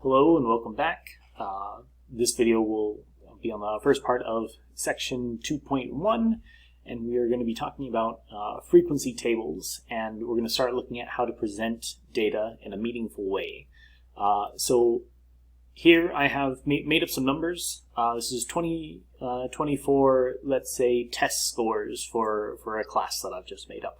Hello and welcome back. This video will be on the first part of section 2.1, and we are going to be talking about frequency tables, and we're going to start looking at how to present data in a meaningful way. So here I have made up some numbers. This is 24, let's say, test scores for a class that I've just made up.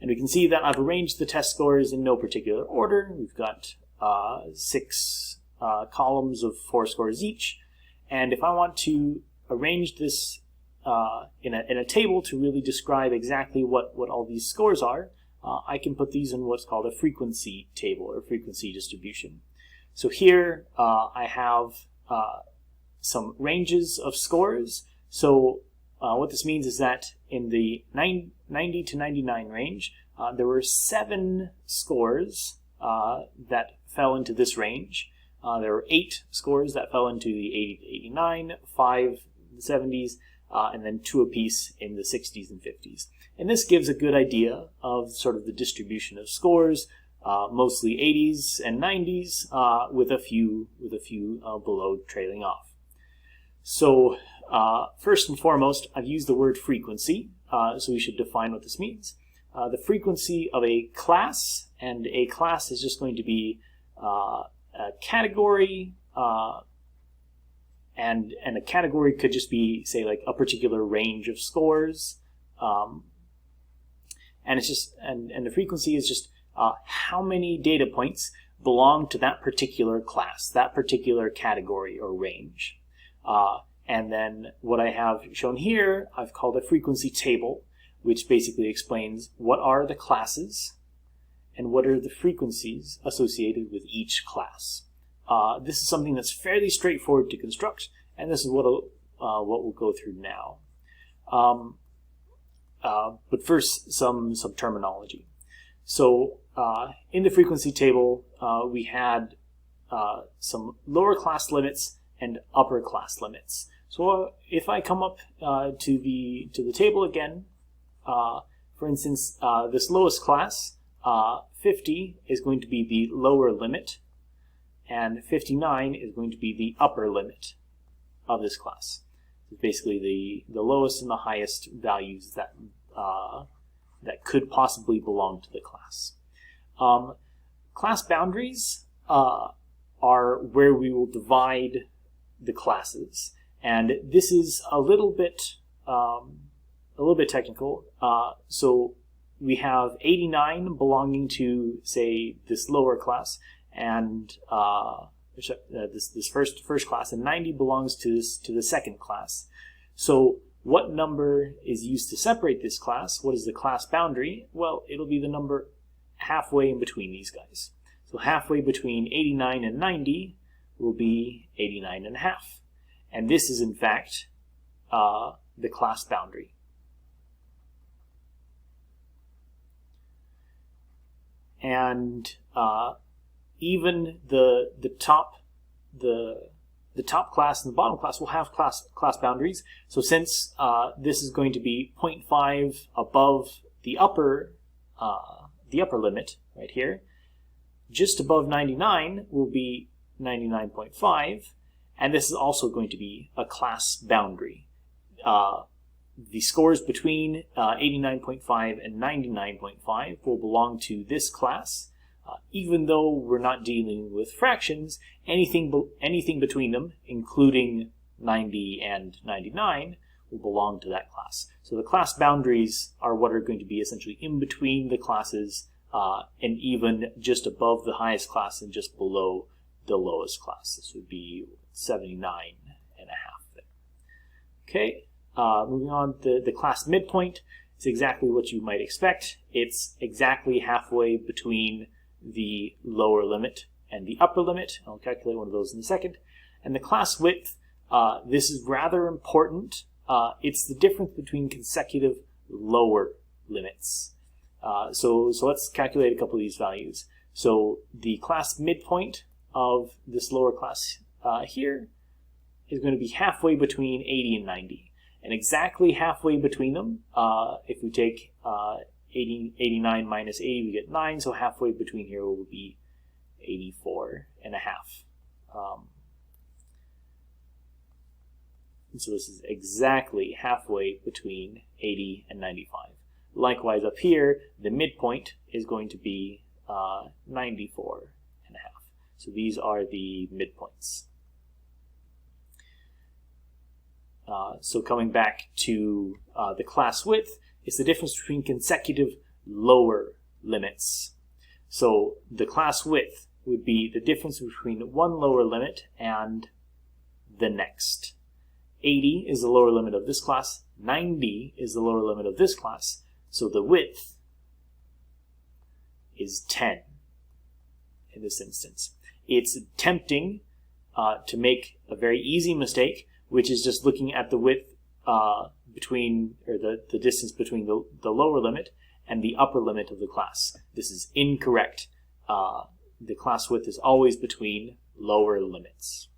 And we can see that I've arranged the test scores in no particular order. We've got 6 columns of 4 scores each, and if I want to arrange this in a table to really describe exactly what all these scores are, I can put these in what's called a frequency table or frequency distribution. So here I have some ranges of scores. So what this means is that in the 90 to 99 range, there were 7 scores that fell into this range. There were 8 scores that fell into the 80 to 89, 5 in the 70s, and then 2 apiece in the 60s and 50s. And this gives a good idea of sort of the distribution of scores, mostly 80s and 90s, with a few below trailing off. So first and foremost, I've used the word frequency, so we should define what this means. The frequency of a class, and a class is just going to be a category, and a category could just be, say, like a particular range of scores, and it's just and the frequency is just how many data points belong to that particular class, that particular category or range. And then what I have shown here, I've called a frequency table, which basically explains what are the classes and what are the frequencies associated with each class. This is something that's fairly straightforward to construct, and this is what we'll go through now. But first, some terminology. So in the frequency table, we had some lower class limits and upper class limits. So if I come up to the table again, for instance, this lowest class, 50 is going to be the lower limit, and 59 is going to be the upper limit of this class. It's basically the lowest and the highest values that could possibly belong to the class. Class boundaries are where we will divide the classes, and this is a little bit technical. So we have 89 belonging to, say, this lower class, and this first class, and 90 belongs to the second class. So what number is used to separate this class? What is the class boundary? Well, it'll be the number halfway in between these guys. So halfway between 89 and 90 will be 89 and a half. And this is, in fact, the class boundary. And even the top class and the bottom class will have class boundaries. So since this is going to be 0.5 above the upper limit right here, just above 99 will be 99.5, and this is also going to be a class boundary. The scores between 89.5 and 99.5 will belong to this class. Even though we're not dealing with fractions, anything between them, including 90 and 99, will belong to that class. So the class boundaries are what are going to be essentially in between the classes, and even just above the highest class and just below the lowest class. This would be 79 and a half there. Okay. Moving on, the class midpoint is exactly what you might expect. It's exactly halfway between the lower limit and the upper limit. I'll calculate one of those in a second. And the class width, this is rather important. It's the difference between consecutive lower limits. So let's calculate a couple of these values. So the class midpoint of this lower class here is going to be halfway between 80 and 90. And exactly halfway between them, if we take 89 minus 80, we get 9, so halfway between here will be 84 and a half. And so this is exactly halfway between 80 and 95. Likewise up here, the midpoint is going to be 94 and a half. So these are the midpoints. So coming back to the class width, it's the difference between consecutive lower limits. So the class width would be the difference between one lower limit and the next. 80 is the lower limit of this class, 90 is the lower limit of this class, so the width is 10 in this instance. It's tempting to make a very easy mistake, which is just looking at the width between, or the distance between the lower limit and the upper limit of the class. This is incorrect. The class width is always between lower limits.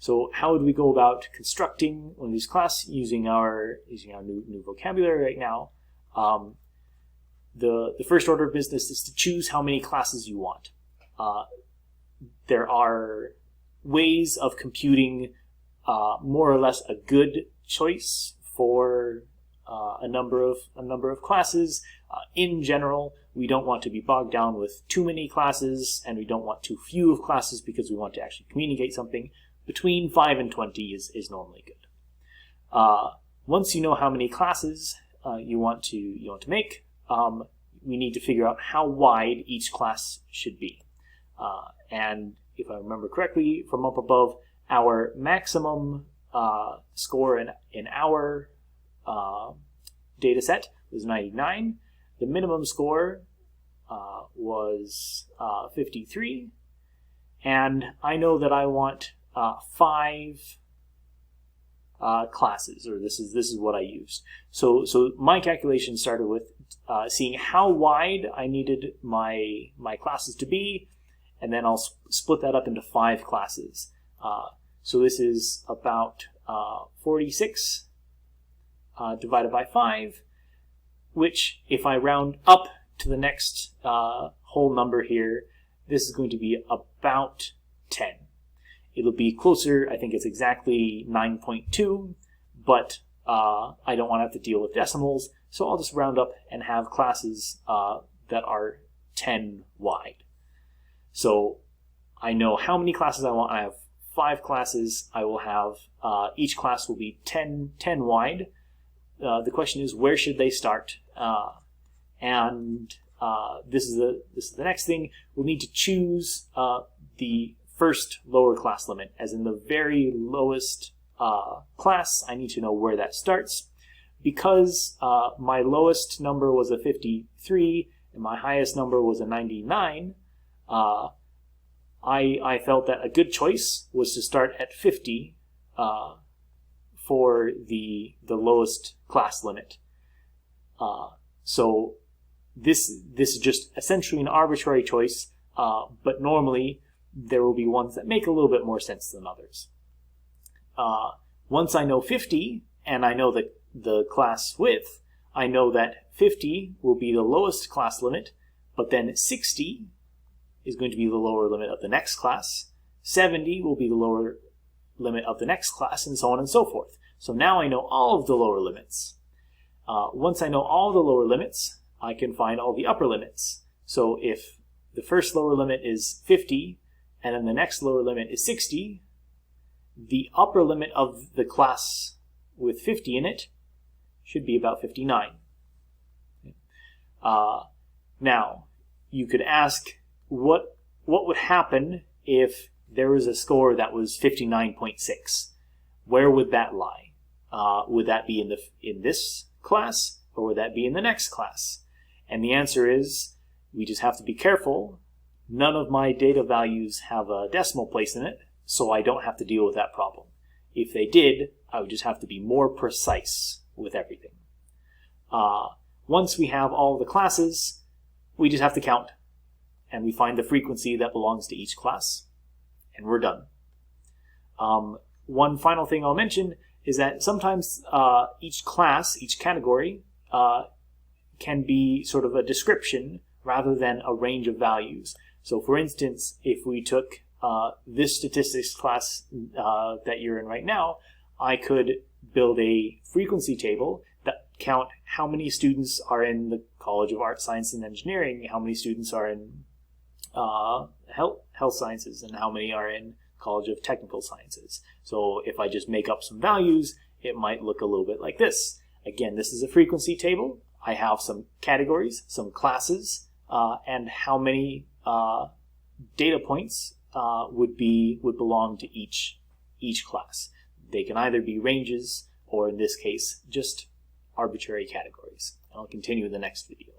So how would we go about constructing one of these classes using our new vocabulary right now? The first order of business is to choose how many classes you want. There are ways of computing more or less a good choice for a number of classes. In general, we don't want to be bogged down with too many classes, and we don't want too few of classes because we want to actually communicate something. Between 5 and 20 is normally good. Once you know how many classes you want to make, we need to figure out how wide each class should be. And if I remember correctly from up above, our maximum score in our data set was 99. The minimum score was 53. And I know that I want 5 classes, or this is what I used. So my calculation started with seeing how wide I needed my classes to be, and then I'll split that up into 5 classes. So this is about 46 divided by 5, which if I round up to the next whole number here, this is going to be about 10. It'll be closer, I think it's exactly 9.2, but I don't want to have to deal with decimals, so I'll just round up and have classes that are 10 wide. So I know how many classes I want. I have 5 classes. I will have, each class will be 10 wide. The question is, where should they start? This is the next thing. We'll need to choose the first lower class limit, as in the very lowest class. I need to know where that starts. Because my lowest number was a 53 and my highest number was a 99, I felt that a good choice was to start at 50 for the lowest class limit. So this is just essentially an arbitrary choice, but normally there will be ones that make a little bit more sense than others. Once I know 50 and I know the class width, I know that 50 will be the lowest class limit, but then 60 is going to be the lower limit of the next class, 70 will be the lower limit of the next class, and so on and so forth. So now I know all of the lower limits. Once I know all the lower limits, I can find all the upper limits. So if the first lower limit is 50, and then the next lower limit is 60, the upper limit of the class with 50 in it should be about 59. Now, you could ask, what would happen if there was a score that was 59.6? Where would that lie? Would that be in this class, or would that be in the next class? And the answer is, we just have to be careful. None of my data values have a decimal place in it, so I don't have to deal with that problem. If they did, I would just have to be more precise with everything. Once we have all the classes, we just have to count, and we find the frequency that belongs to each class, and we're done. One final thing I'll mention is that sometimes each class, each category, can be sort of a description rather than a range of values. So for instance, if we took this statistics class that you're in right now, I could build a frequency table that count how many students are in the College of Art, Science, and Engineering, how many students are in health sciences, and how many are in College of Technical Sciences. So if I just make up some values, it might look a little bit like this. Again, this is a frequency table. I have some categories, some classes, and how many data points would belong to each class. They can either be ranges or, in this case, just arbitrary categories. I'll continue in the next video.